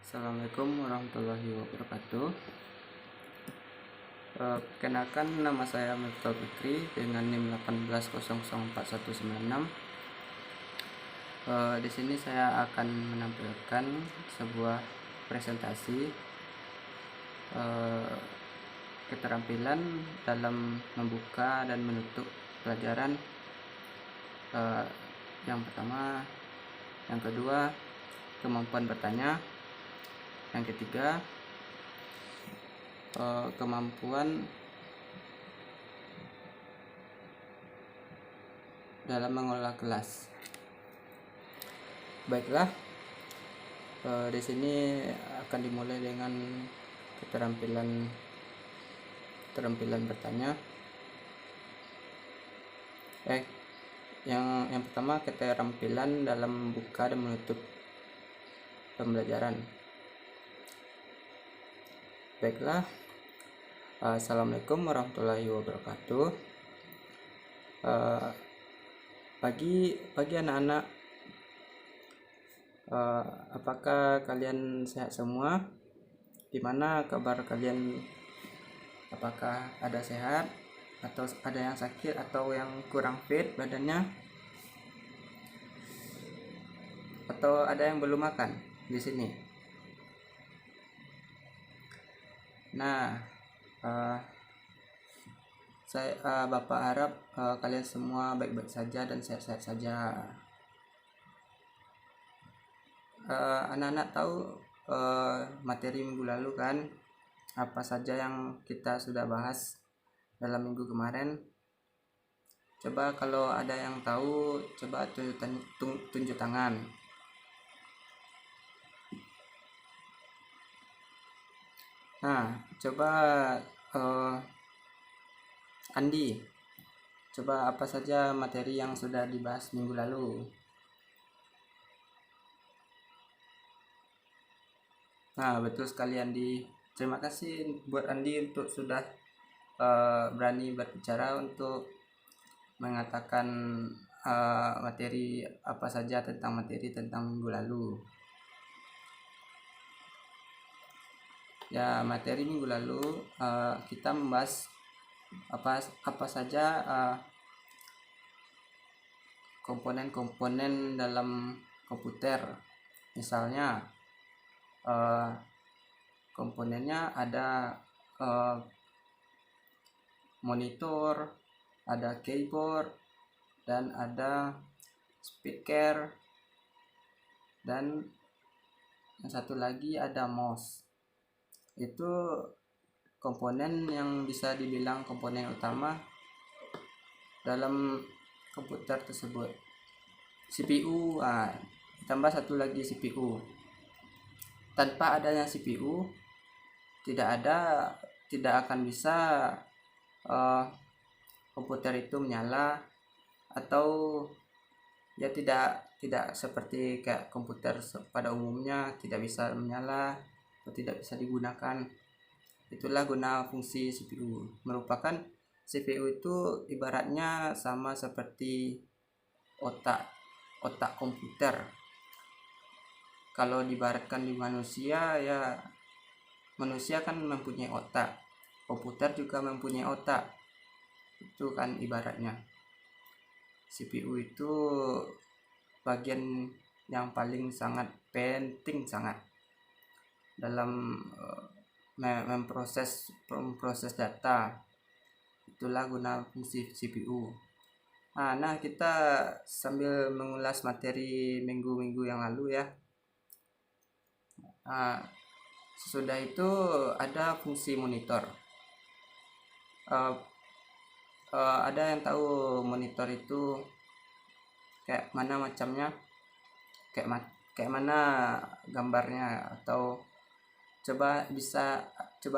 Assalamualaikum warahmatullahi wabarakatuh. Perkenalkan, nama saya Miftah Fikri dengan NIM 18004196. Di sini saya akan menampilkan sebuah presentasi keterampilan dalam membuka dan menutup pelajaran. Yang pertama, yang kedua, kemampuan bertanya. Yang ketiga, kemampuan dalam mengelola kelas. Baiklah, di sini akan dimulai dengan keterampilan bertanya. Yang pertama, keterampilan dalam membuka dan menutup pembelajaran. Baiklah, Assalamualaikum warahmatullahi wabarakatuh. Pagi anak-anak, apakah kalian sehat semua? Gimana kabar kalian? Apakah ada sehat atau ada yang sakit atau yang kurang fit badannya, atau ada yang belum makan di sini? Nah, Bapak harap kalian semua baik-baik saja dan sehat-sehat saja. Anak-anak tahu materi minggu lalu kan, apa saja yang kita sudah bahas dalam minggu kemarin? Coba kalau ada yang tahu, coba tunjuk tangan. Nah, coba Andi, coba apa saja materi yang sudah dibahas minggu lalu? Nah, betul sekali Andi. Terima kasih buat Andi untuk sudah berani berbicara untuk mengatakan materi apa saja tentang minggu lalu. Ya, materi minggu lalu kita membahas apa saja komponen-komponen dalam komputer. Misalnya komponennya ada monitor, ada keyboard, dan ada speaker, dan yang satu lagi ada mouse. Itu komponen yang bisa dibilang komponen utama dalam komputer tersebut. CPU, tambah satu lagi CPU. Tanpa adanya CPU tidak akan bisa komputer itu menyala, atau ya tidak seperti kayak komputer pada umumnya tidak bisa menyala atau tidak bisa digunakan. Itulah guna fungsi CPU. Merupakan CPU itu ibaratnya sama seperti otak komputer. Kalau diibaratkan di manusia, ya manusia kan mempunyai otak, komputer juga mempunyai otak. Itu kan ibaratnya. CPU itu bagian yang paling sangat penting dalam memproses data. Itulah guna fungsi CPU. Nah, kita sambil mengulas materi minggu-minggu yang lalu ya. Sesudah itu ada fungsi monitor. Ada yang tahu monitor itu kayak mana macamnya, kayak mana gambarnya, atau coba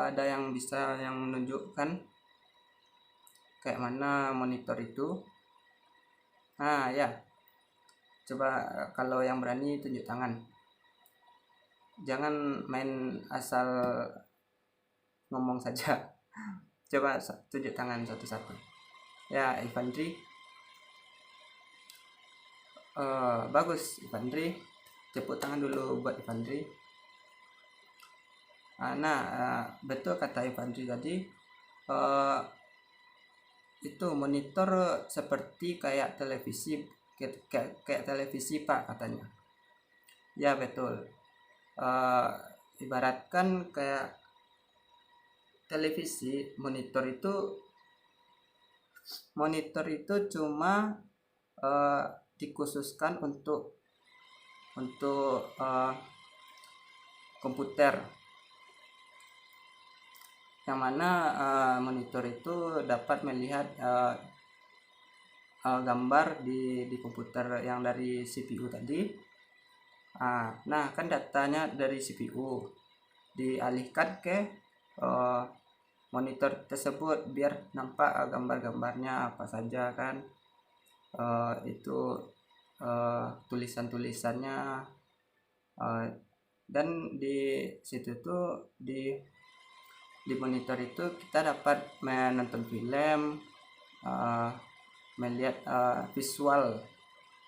ada yang bisa menunjukkan kayak mana monitor itu? Ya, coba kalau yang berani tunjuk tangan. Jangan main asal ngomong saja. Coba tunjuk tangan satu-satu. Ya, Ivandri. Bagus Ivandri. Tepuk tangan dulu buat Ivandri. Betul kata Ivandri tadi. eh, itu monitor seperti kayak televisi, kayak televisi Pak katanya. Ya betul. Eh, Ibaratkan kayak televisi, monitor itu cuma dikhususkan untuk komputer, yang mana monitor itu dapat melihat gambar di komputer yang dari CPU tadi. Nah kan datanya dari CPU dialihkan ke monitor tersebut biar nampak gambar-gambarnya apa saja kan, itu tulisan-tulisannya, dan di situ tuh di monitor itu kita dapat menonton film, melihat visual.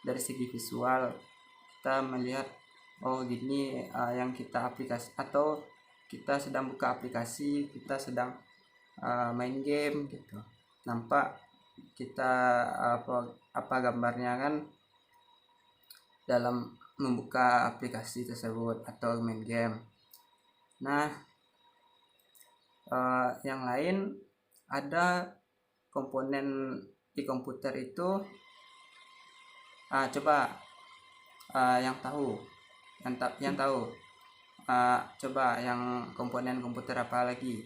Dari segi visual kita melihat, oh gini, yang kita aplikasi, atau kita sedang buka aplikasi, kita sedang main game gitu, nampak kita apa gambarnya kan dalam membuka aplikasi tersebut atau main game. Nah yang lain ada komponen di komputer itu, coba yang tahu coba yang komponen komputer apa lagi,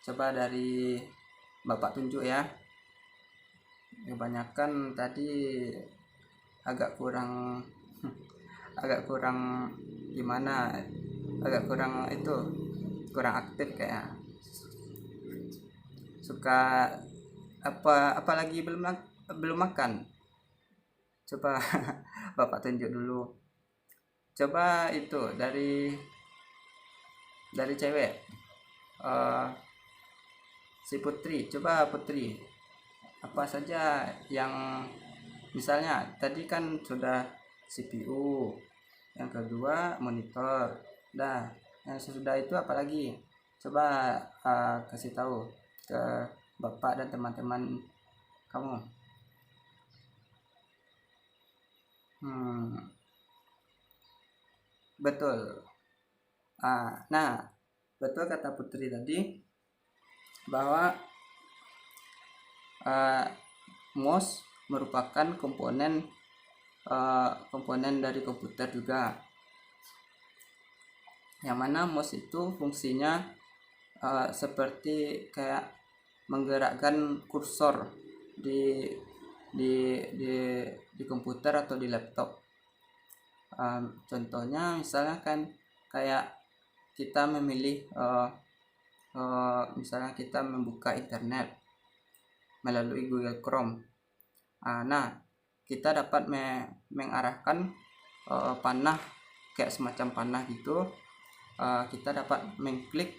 coba dari Bapak tunjuk ya. Kebanyakan tadi agak kurang gimana, agak kurang aktif, kayak suka apalagi belum makan. Coba Bapak tunjuk dulu, coba itu dari cewek, si Putri. Coba Putri, apa saja yang, misalnya tadi kan sudah CPU, yang kedua monitor, yang sesudah itu apalagi, coba kasih tahu ke Bapak dan teman-teman kamu. Betul. Nah betul kata Putri tadi bahwa mouse merupakan komponen dari komputer juga, yang mana mouse itu fungsinya seperti kayak menggerakkan kursor di komputer atau di laptop. Contohnya misalnya kan kayak kita memilih misalnya kita membuka internet melalui Google Chrome. Nah kita dapat mengarahkan panah, kayak semacam panah gitu. Kita dapat mengklik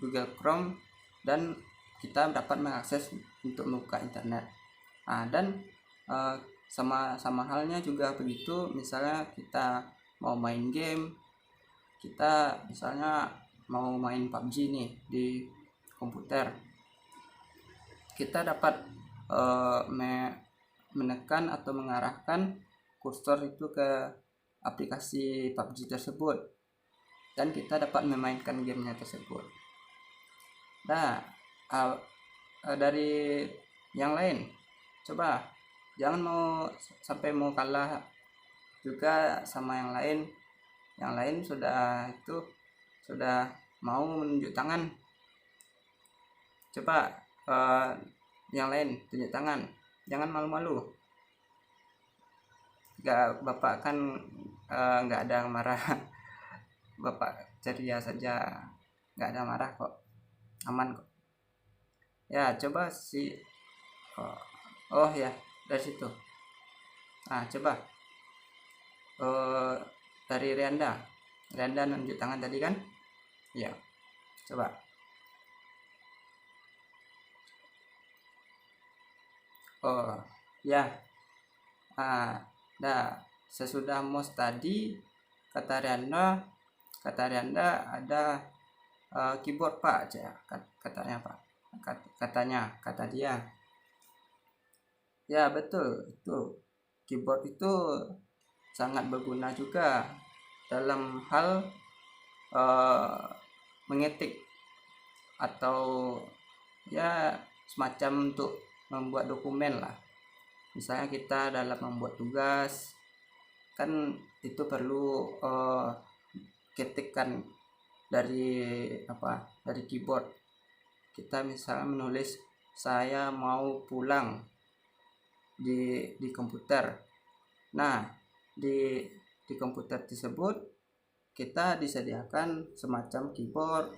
Google Chrome dan kita dapat mengakses untuk membuka internet. Dan sama halnya juga begitu, misalnya kita mau main game, kita misalnya mau main PUBG nih di komputer, kita dapat menekan atau mengarahkan kursor itu ke aplikasi PUBG tersebut dan kita dapat memainkan gamenya tersebut. Dari yang lain, coba jangan sampai mau kalah juga sama yang lain. Yang lain sudah mau menunjuk tangan. Coba yang lain tunjuk tangan, jangan malu-malu. Bapak kan nggak ada yang marah. Bapak ceria saja, nggak ada marah kok, aman kok. Ya coba oh ya dari situ. Coba dari Rianda nunjuk tangan tadi kan ya, coba. Oh ya, sesudah mouse tadi kata Rianda kata Arianda ada keyboard Pak, katanya Pak, kata dia. Ya betul, itu keyboard itu sangat berguna juga dalam hal mengetik atau ya semacam untuk membuat dokumen lah. Misalnya kita dalam membuat tugas kan itu perlu ketikkan dari keyboard. Kita misalnya menulis saya mau pulang di komputer. Nah, di komputer tersebut kita disediakan semacam keyboard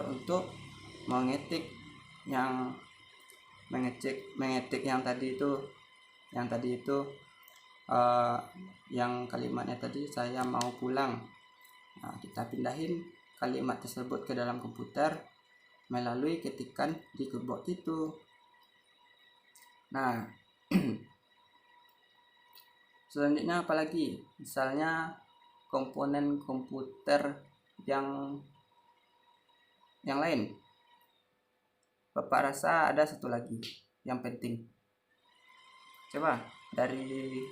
untuk mengetik yang tadi itu yang kalimatnya tadi saya mau pulang. Nah, kita pindahin kalimat tersebut ke dalam komputer melalui ketikan di keyboard itu. Nah, selanjutnya apalagi? Misalnya komponen komputer yang lain. Bapak rasa ada satu lagi yang penting. Coba dari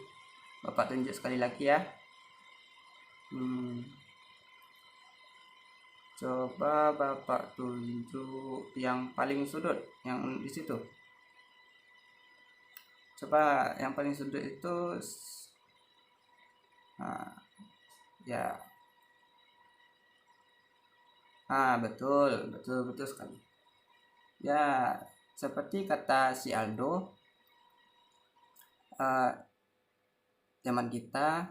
Bapak tunjuk sekali lagi ya. Coba Bapak tunjuk yang paling sudut, yang di situ. Coba yang paling sudut itu ya. Betul sekali. Ya, seperti kata si Aldo, zaman kita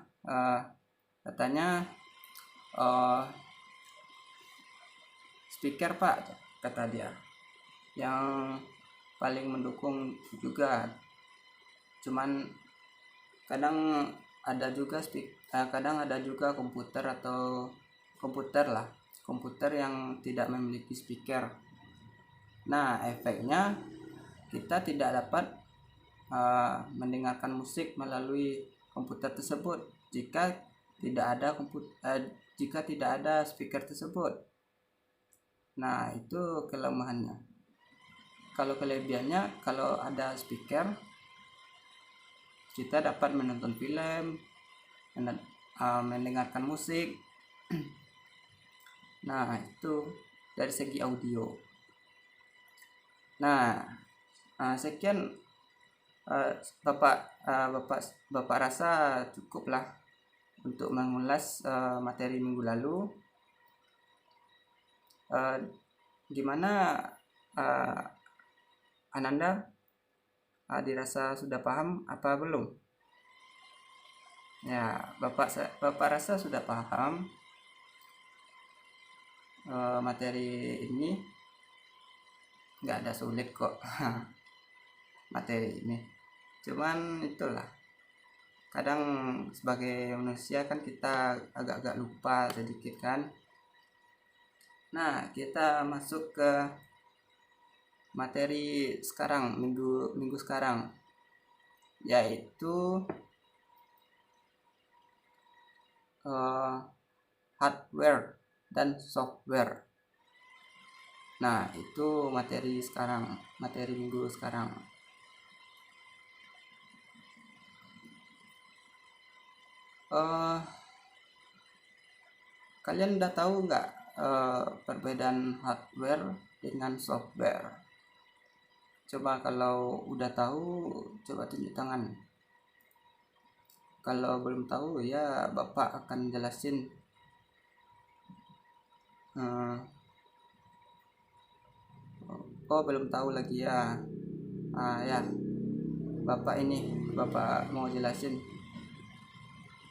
katanya speaker Pak, kata dia, yang paling mendukung juga. Cuman kadang ada juga komputer yang tidak memiliki speaker. Nah, efeknya kita tidak dapat mendengarkan musik melalui komputer tersebut jika tidak ada speaker tersebut. Nah, itu kelemahannya. Kalau kelebihannya, kalau ada speaker, kita dapat menonton film, mendengarkan musik. Nah, itu dari segi audio. Nah, sekian Bapak rasa cukuplah untuk mengulas materi minggu lalu. Gimana Ananda? Dirasa sudah paham apa belum? Ya, Bapak rasa sudah paham materi ini. Nggak ada sulit kok materi ini. Cuman itulah, kadang sebagai manusia kan kita agak-agak lupa sedikit kan. Nah, kita masuk ke materi sekarang, minggu sekarang, yaitu hardware dan software. Nah, itu materi minggu sekarang. Kalian udah tahu nggak perbedaan hardware dengan software? Coba kalau udah tahu, coba tunjuk tangan. Kalau belum tahu ya Bapak akan jelasin. Belum tahu lagi ya. Ya, Bapak mau jelasin.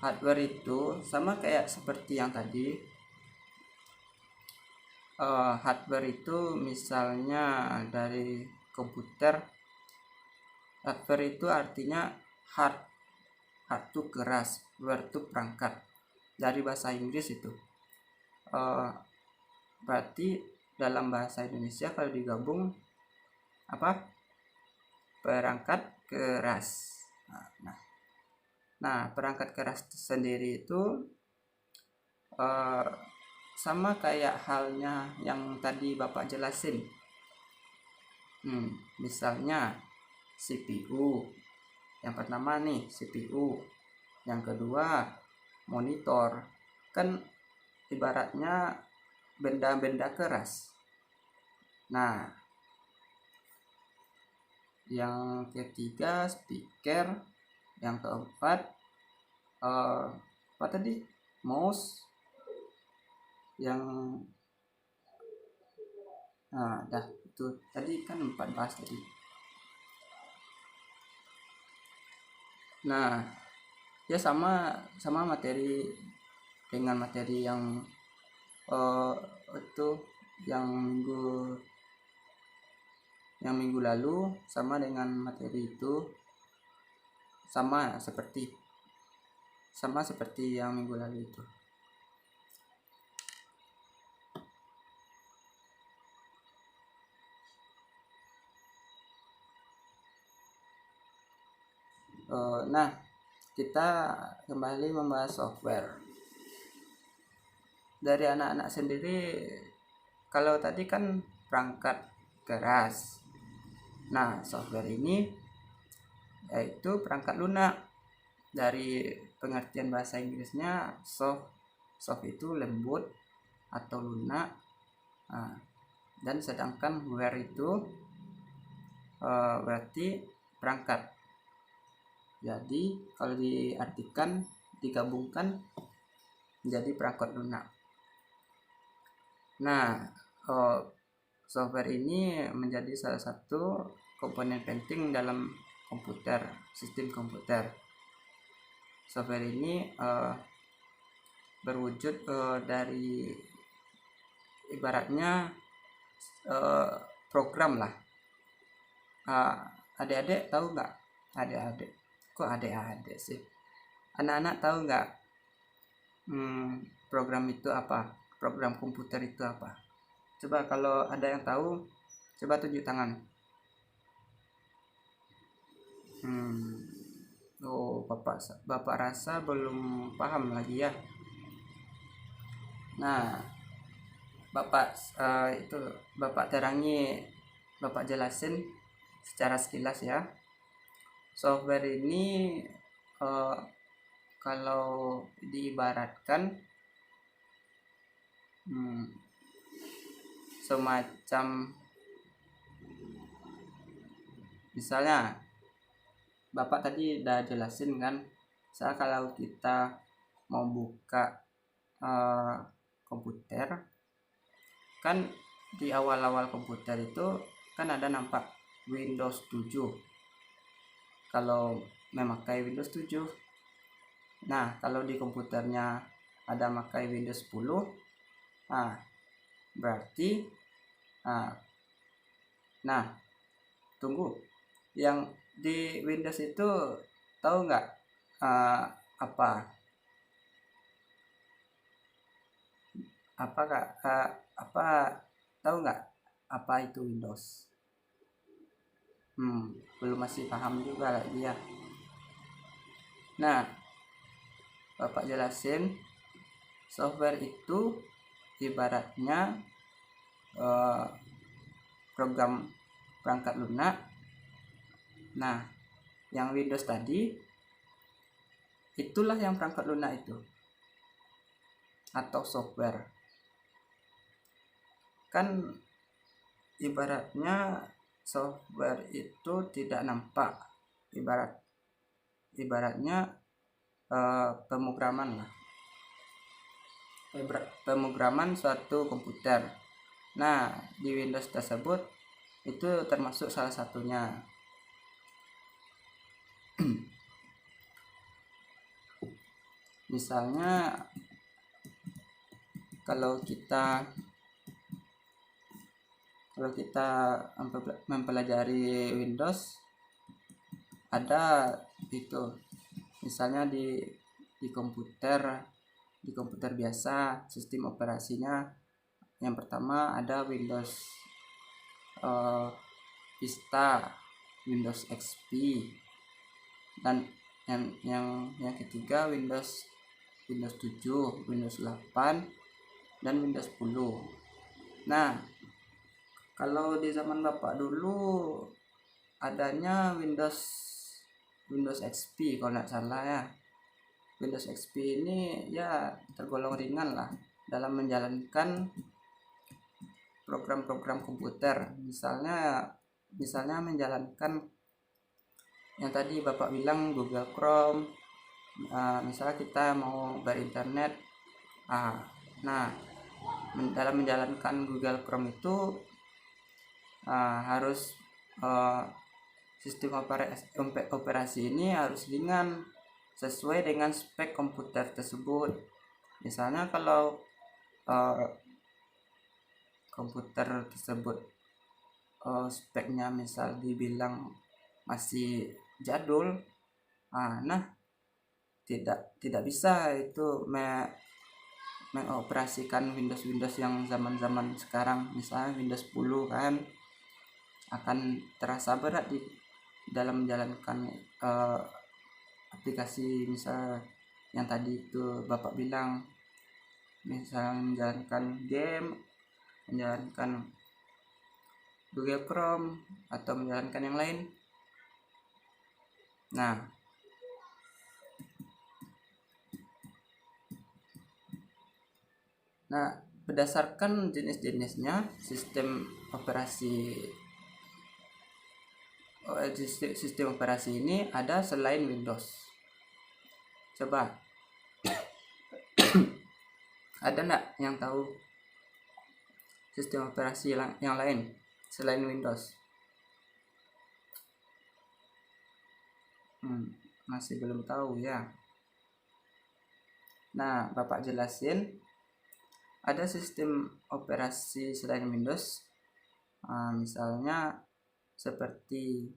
Hardware itu sama kayak seperti yang tadi. Hardware itu misalnya dari komputer. Hardware itu artinya hard itu keras, ware itu perangkat. Dari bahasa Inggris itu. Berarti dalam bahasa Indonesia kalau digabung apa? Perangkat keras. Nah, perangkat keras sendiri itu eh, sama kayak halnya yang tadi Bapak jelasin. Misalnya CPU. Yang pertama nih CPU, yang kedua monitor. Kan ibaratnya benda-benda keras. Nah, yang ketiga speaker, yang keempat apa tadi, mouse, yang dah itu tadi kan 4 bahas tadi. Nah, ya sama materi dengan materi yang itu yang minggu lalu, sama dengan materi itu sama seperti yang minggu lalu itu. Nah, kita kembali membahas software. Dari anak-anak sendiri, kalau tadi kan perangkat keras. Nah, software ini yaitu perangkat lunak. Dari pengertian bahasa Inggrisnya, soft itu lembut atau lunak. Dan sedangkan ware itu berarti perangkat. Jadi kalau diartikan, digabungkan menjadi perangkat lunak. Nah, software ini menjadi salah satu komponen penting dalam sistem komputer. Software ini berwujud dari ibaratnya program lah. Adik-adik tahu nggak? Adik-adik, kok adik-adik sih? Anak-anak tahu nggak program itu apa? Program komputer itu apa? Coba kalau ada yang tahu, coba tunjuk tangan. Bapak rasa belum paham lagi ya. Nah, Bapak terangi, Bapak jelasin secara sekilas ya. Software ini kalau diibaratkan semacam, misalnya Bapak tadi udah jelasin kan, kalau kita mau buka komputer, kan di awal-awal komputer itu kan ada nampak Windows 7 kalau memakai Windows 7. Nah, kalau di komputernya ada memakai Windows 10, berarti tunggu, yang di Windows itu tahu nggak apa tahu nggak apa itu Windows? Belum, masih paham juga lagi ya. Nah, Bapak jelasin, software itu ibaratnya program perangkat lunak. Nah, yang Windows tadi itulah yang perangkat lunak itu atau software. Kan ibaratnya software itu tidak nampak, ibaratnya pemrograman lah, pemrograman suatu komputer. Nah, di Windows tersebut itu termasuk salah satunya. Misalnya kalau kita mempelajari Windows, ada itu misalnya di komputer biasa, sistem operasinya yang pertama ada Windows Vista, Windows XP, dan yang ketiga Windows Windows 7, Windows 8, dan Windows 10. Nah, kalau di zaman Bapak dulu adanya Windows XP kalau nggak salah ya. Windows XP ini ya tergolong ringan lah dalam menjalankan program-program komputer. Misalnya menjalankan yang tadi Bapak bilang Google Chrome. Misalnya kita mau berinternet, nah dalam menjalankan Google Chrome itu harus sistem operasi ini harus ringan sesuai dengan spek komputer tersebut. Misalnya kalau komputer tersebut speknya misal dibilang masih jadul, nah tidak bisa itu mengoperasikan Windows yang zaman sekarang. Misalnya Windows 10 kan akan terasa berat di dalam menjalankan aplikasi, misal yang tadi itu Bapak bilang, misalnya menjalankan game, menjalankan Google Chrome, atau menjalankan yang lain. Nah, berdasarkan jenis-jenisnya sistem operasi ini ada selain Windows. Coba ada enggak yang tahu sistem operasi yang lain selain Windows? Masih belum tahu ya. Nah, Bapak jelasin ada sistem operasi selain Windows, misalnya seperti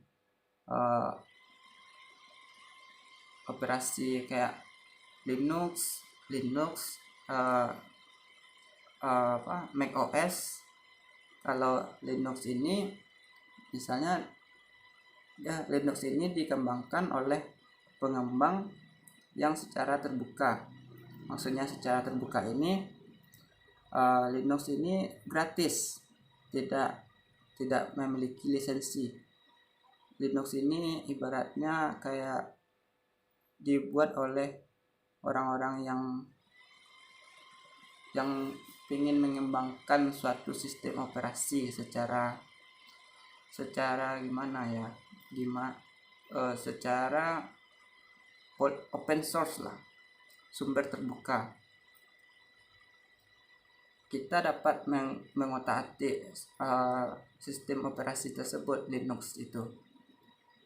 operasi kayak Linux, Mac OS. Kalau Linux ini misalnya ya, Linux ini dikembangkan oleh pengembang yang secara terbuka. Maksudnya secara terbuka ini Linux ini gratis, tidak memiliki lisensi. Linux ini ibaratnya kayak dibuat oleh orang-orang yang ingin mengembangkan suatu sistem operasi secara gimana ya, secara open source lah, sumber terbuka. Kita dapat mengotak-atik sistem operasi tersebut, Linux itu.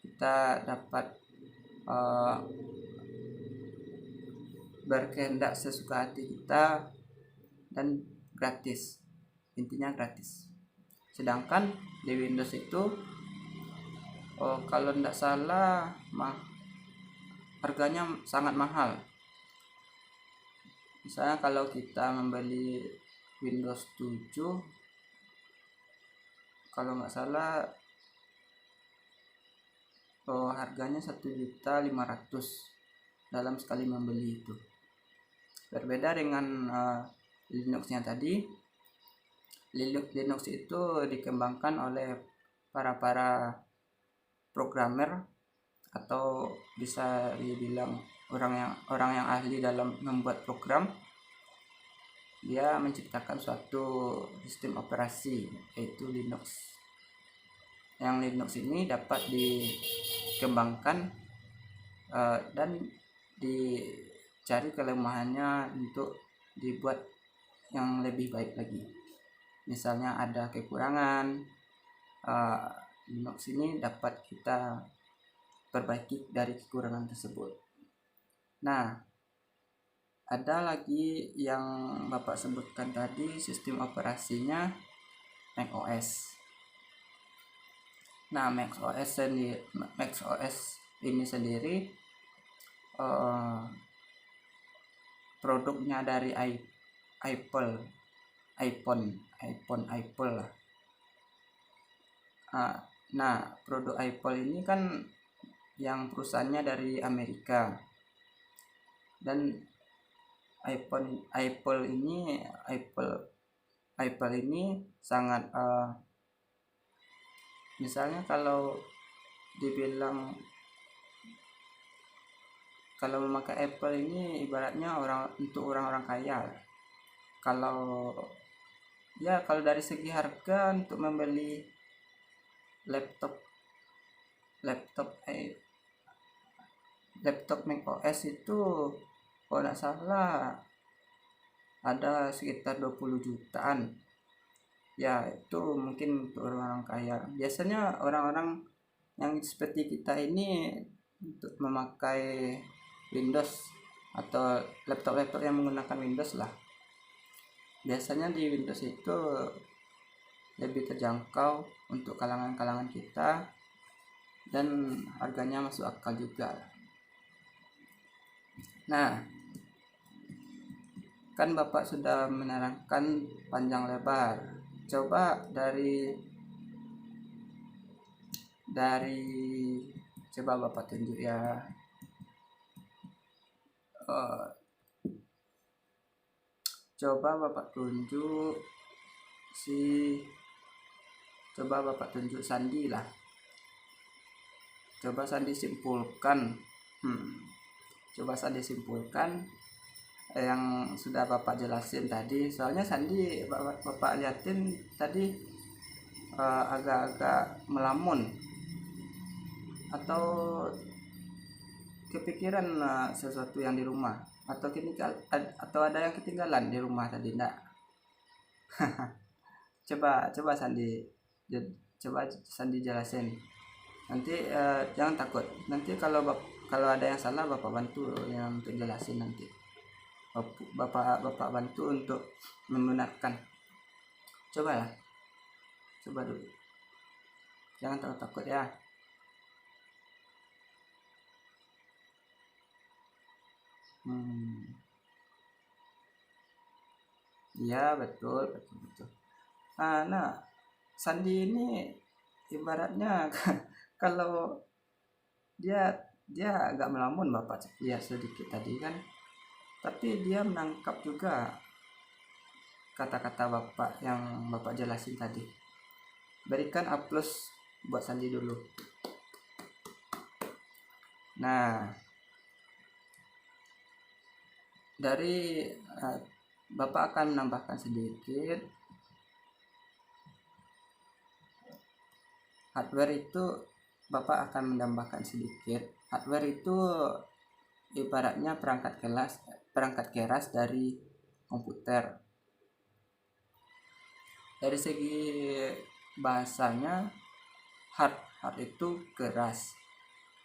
Kita dapat berkehendak sesuka hati kita, dan gratis, intinya gratis. Sedangkan di Windows itu kalau tidak salah harganya sangat mahal. Misalnya kalau kita membeli Windows 7, kalau nggak salah harganya 1.500.000 dalam sekali membeli itu. Berbeda dengan Linux yang tadi. Linux itu dikembangkan oleh para programmer, atau bisa dibilang orang yang ahli dalam membuat program. Dia menciptakan suatu sistem operasi, yaitu Linux. Yang Linux ini dapat dikembangkan dan dicari kelemahannya untuk dibuat yang lebih baik lagi. Misalnya ada kekurangan, Linux ini dapat kita perbaiki dari kekurangan tersebut. Nah, ada lagi yang Bapak sebutkan tadi, sistem operasinya Mac OS. Nah, Mac OS ini sendiri produknya dari iPhone lah. Nah, produk Apple ini kan yang perusahaannya dari Amerika, dan Apple ini Apple ini sangat misalnya kalau dibilang kalau memakai Apple ini ibaratnya untuk orang-orang kaya. Kalau kalau dari segi harga untuk membeli laptop laptop laptop macOS itu kalau tidak salah ada sekitar 20 jutaan. Ya, itu mungkin untuk orang-orang kaya. Biasanya orang-orang yang seperti kita ini untuk memakai Windows atau laptop-laptop yang menggunakan Windows lah. Biasanya di Windows itu lebih terjangkau untuk kalangan-kalangan kita dan harganya masuk akal juga. Nah, kan Bapak sudah menerangkan panjang lebar. Coba dari coba Bapak tunjuk ya. Coba Bapak tunjuk Sandi lah. Coba Sandi simpulkan. Coba Sandi simpulkan yang sudah Bapak jelasin tadi. Soalnya Sandi Bapak liatin tadi agak-agak melamun atau kepikiran sesuatu yang di rumah atau ada yang ketinggalan di rumah tadi enggak? coba Sandi jelasin. Nanti jangan takut. Nanti kalau ada yang salah Bapak bantu yang untuk jelasin nanti. Bapak bantu untuk membenarkan. Coba dulu. Jangan takut ya. Iya, betul. Nah, Sandi ini ibaratnya kalau dia agak melamun Bapak lihat sedikit tadi kan, tapi dia menangkap juga kata-kata Bapak yang Bapak jelasin tadi. Berikan A+ buat Sandi dulu. Nah, dari Bapak akan menambahkan sedikit. Hardware itu Bapak akan menambahkan sedikit. Hardware itu ibaratnya perangkat keras dari komputer. Dari segi bahasanya hard itu keras,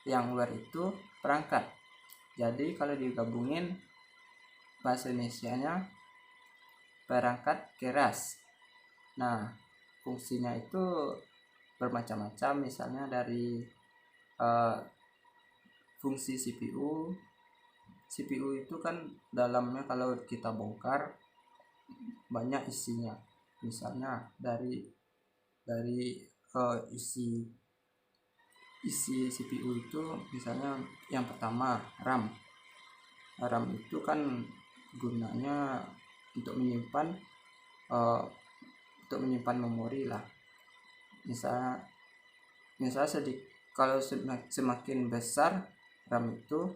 yang ware itu perangkat. Jadi kalau digabungin bahasa Indonesianya perangkat keras. Nah, fungsinya itu bermacam-macam, misalnya dari fungsi CPU itu kan dalamnya kalau kita bongkar banyak isinya. Misalnya dari isi CPU itu, misalnya yang pertama RAM itu kan gunanya untuk menyimpan memori lah. Misalnya kalau semakin besar RAM itu,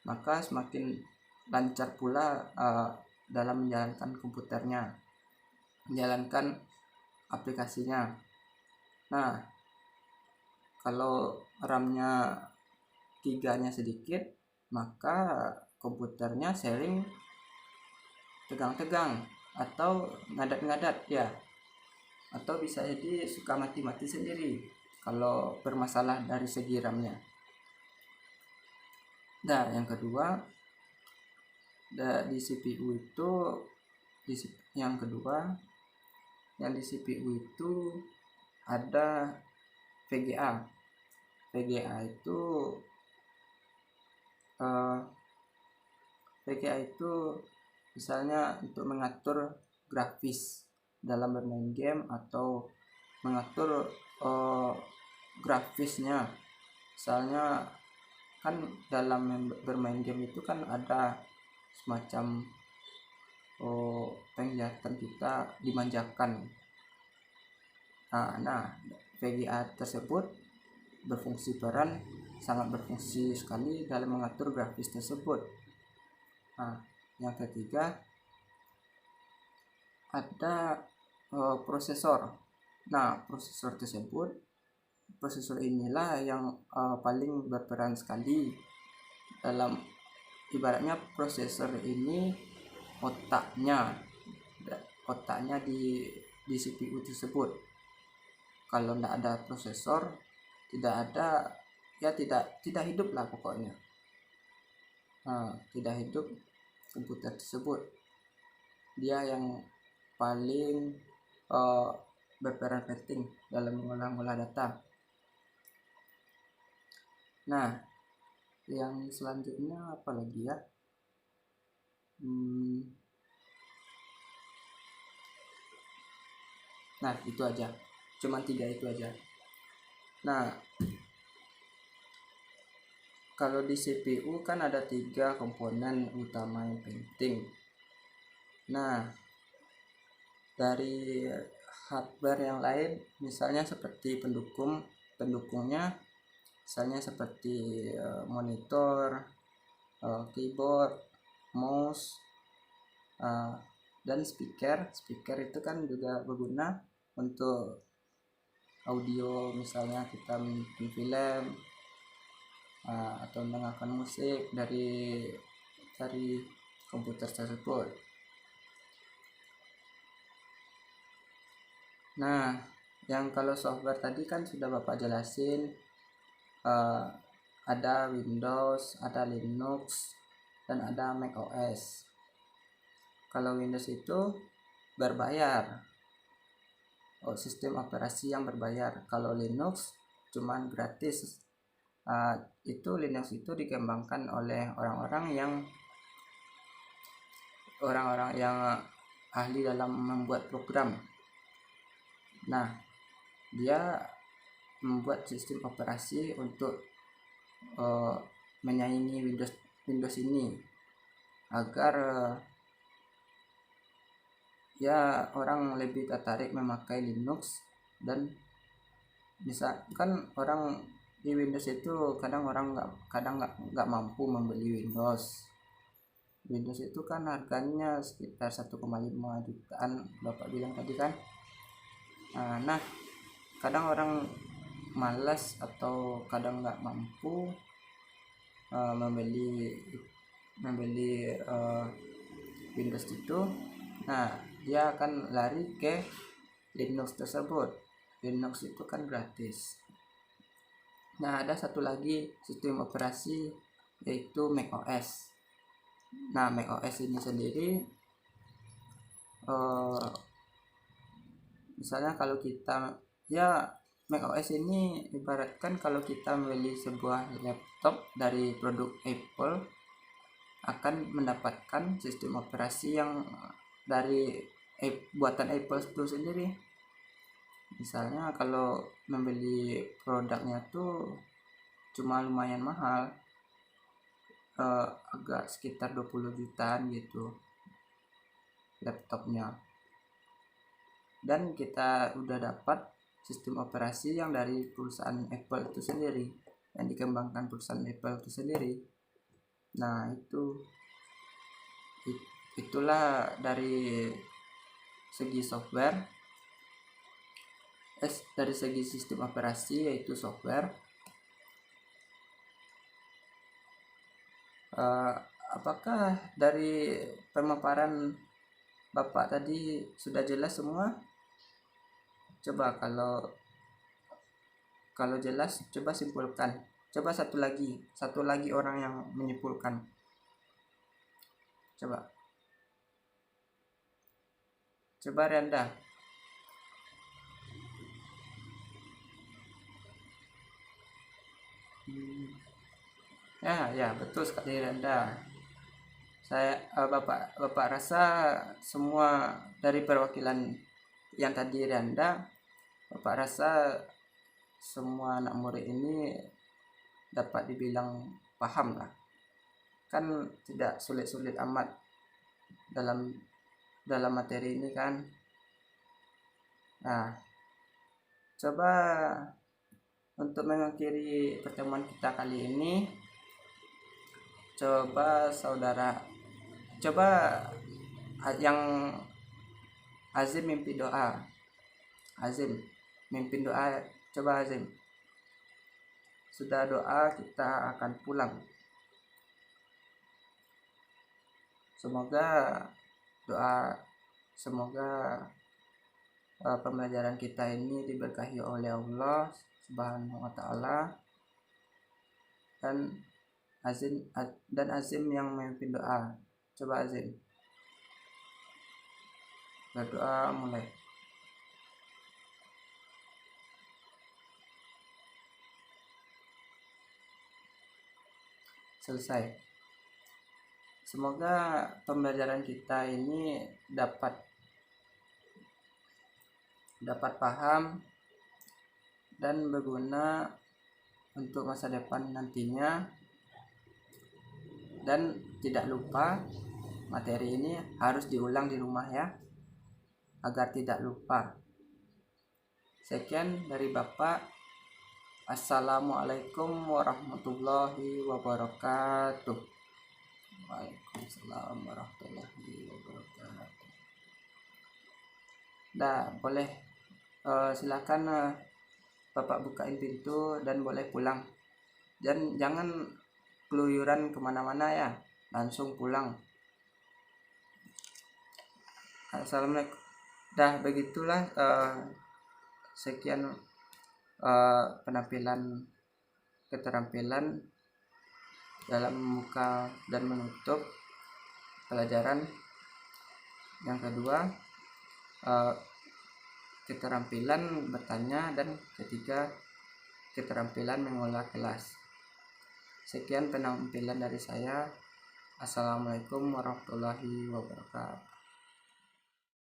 maka semakin lancar pula dalam menjalankan komputernya, menjalankan aplikasinya. Nah, kalau RAM-nya 3-nya sedikit, maka komputernya sering tegang-tegang atau ngadat-ngadat ya, atau bisa jadi suka mati-mati sendiri kalau bermasalah dari segi RAM-nya. Nah, yang kedua, di CPU itu yang di CPU itu ada VGA. VGA itu misalnya untuk mengatur grafis dalam bermain game atau mengatur grafisnya. Misalnya kan dalam bermain game itu kan ada semacam kelihatan kita dimanjakan. Nah, VGA tersebut sangat berfungsi sekali dalam mengatur grafis tersebut. Yang ketiga ada prosesor. Nah, prosesor inilah yang paling berperan sekali dalam, ibaratnya prosesor ini otaknya di CPU tersebut. Kalau tidak ada prosesor, tidak hidup lah pokoknya. Tidak hidup komputer tersebut. Dia yang paling berperan penting dalam mengolah data. Nah, yang selanjutnya apa lagi ya? Nah, itu aja. Cuma 3 itu aja. Nah, kalau di CPU kan ada 3 komponen utama yang penting. Nah, dari hardware yang lain, misalnya seperti pendukungnya, misalnya seperti monitor, keyboard, mouse, dan speaker itu kan juga berguna untuk audio, misalnya kita menonton film atau mendengarkan musik dari komputer tersebut. Nah, yang kalau software tadi kan sudah Bapak jelasin, ada Windows, ada Linux, dan ada macOS. Kalau Windows itu berbayar, sistem operasi yang berbayar. Kalau Linux cuman gratis. Linux itu dikembangkan oleh orang-orang yang ahli dalam membuat program. Nah, dia membuat sistem operasi untuk menyaingi Windows ini, agar orang lebih tertarik memakai Linux. Dan bisa kan orang di Windows itu kadang nggak mampu membeli Windows itu kan harganya sekitar 1,5 jutaan Bapak bilang tadi kan. Nah, kadang orang malas atau kadang nggak mampu membeli Windows itu. Nah, dia akan lari ke Linux tersebut. Linux itu kan gratis. Nah, ada satu lagi sistem operasi, yaitu macOS. Nah, macOS ini sendiri, misalnya kalau kita macOS ini ibaratkan kalau kita membeli sebuah laptop dari produk Apple, akan mendapatkan sistem operasi yang dari buatan Apple itu sendiri. Misalnya kalau membeli produknya tuh cuma lumayan mahal, agak sekitar 20 jutaan gitu laptopnya, dan kita udah dapat sistem operasi yang dari perusahaan Apple itu sendiri, yang dikembangkan perusahaan Apple itu sendiri. Nah, itulah dari segi software, dari segi sistem operasi, yaitu software. Apakah dari pemaparan Bapak tadi sudah jelas semua? Coba kalau jelas, coba simpulkan. Coba satu lagi orang yang menyimpulkan. Coba Renda. Ya, betul sekali Renda. Bapak rasa semua dari perwakilan yang tadi Renda, Bapak rasa semua anak murid ini dapat dibilang paham lah. Kan tidak sulit-sulit amat dalam dalam materi ini kan. Nah, coba untuk mengakhiri pertemuan kita kali ini, coba yang Azim mimpi doa. Azim mimpi doa, coba Azim. Sudah doa, kita akan pulang. Semoga pembelajaran kita ini diberkahi oleh Allah Subhanahu wa taala, dan Azim yang memimpin doa. Coba Azim berdoa, mulai. Selesai. Semoga pembelajaran kita ini dapat paham dan berguna untuk masa depan nantinya. Dan tidak lupa, materi ini harus diulang di rumah ya, agar tidak lupa. Sekian dari Bapak. Assalamualaikum warahmatullahi wabarakatuh. Waalaikumsalam warahmatullahi wabarakatuh. Dah, boleh silakan Bapak bukain pintu dan boleh pulang. Dan jangan keluyuran kemana-mana ya, langsung pulang. Assalamualaikum. Dah, begitulah sekian keterampilan dalam membuka dan menutup pelajaran yang kedua, keterampilan bertanya, dan ketiga, keterampilan mengelola kelas. Sekian penampilan dari saya. Assalamualaikum warahmatullahi wabarakatuh.